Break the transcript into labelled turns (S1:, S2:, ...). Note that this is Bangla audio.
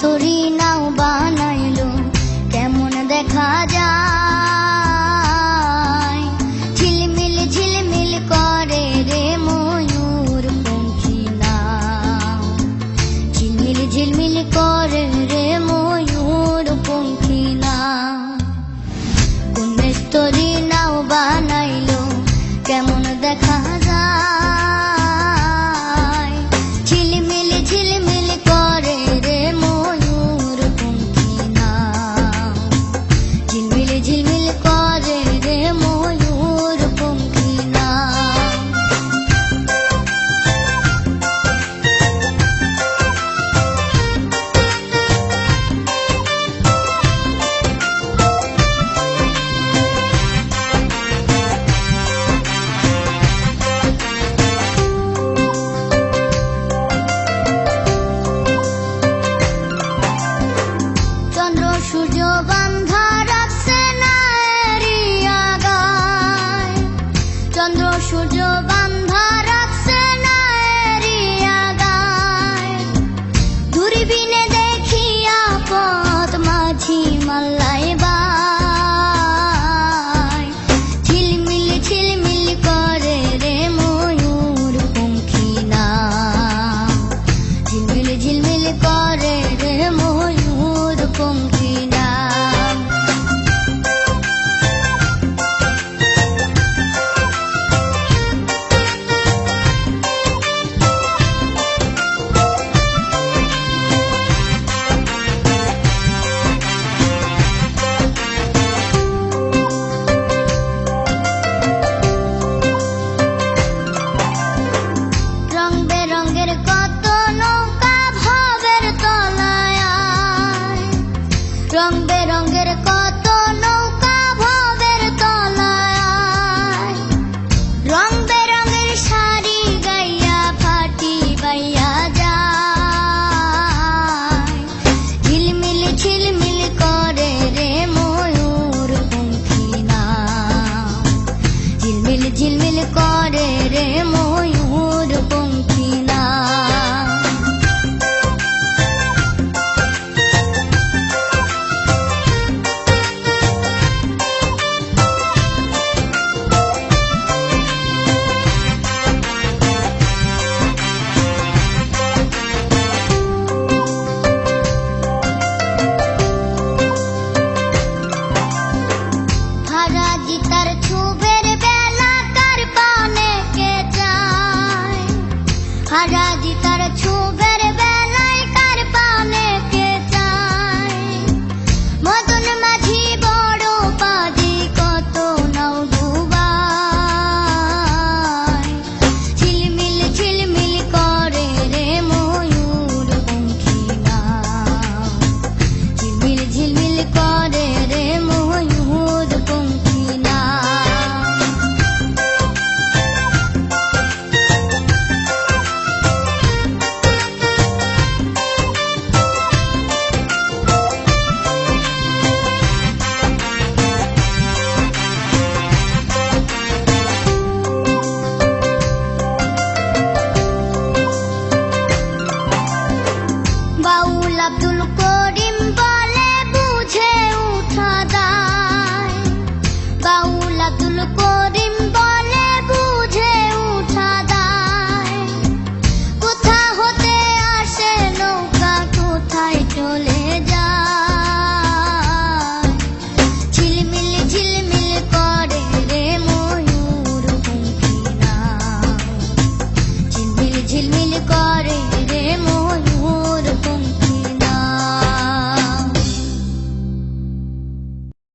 S1: তোরি নাও বানাইলো কেমন দেখা যায়, ঝিলমিল ঝিলমিল করে রে ময়ূর পঙ্খী নাও, ঝিলমিল ঝিলমিল করে রে ময়ূর পঙ্খী নাও। কোন তোরি নাও বানাইলো কেমন দেখা যায়, ঝিলমিল ঝিলমিল করে রে ময়ূর পঙ্খী নাও, ঝিলমিল ঝিলমিল করে রে ময়ূর পঙ্খী নাও। সূর্য বান্ধা রাখছে না এরিয়া গায়, চন্দ্র সূর্য বান্ধা রাখছে না এরিয়া গায়, দূরবীনে দেখিয়া পথ মাঝি মাল্লাই বাই, ঝিলমিল ঝিলমিল করে রে ময়ূর পঙ্খী নাও, ঝিলমিল ঝিলমিল করে রে ময়ূর পঙ্খী নাও। রং বেরঙের কত নৌকা ভাবের তলায়, রং বেরঙের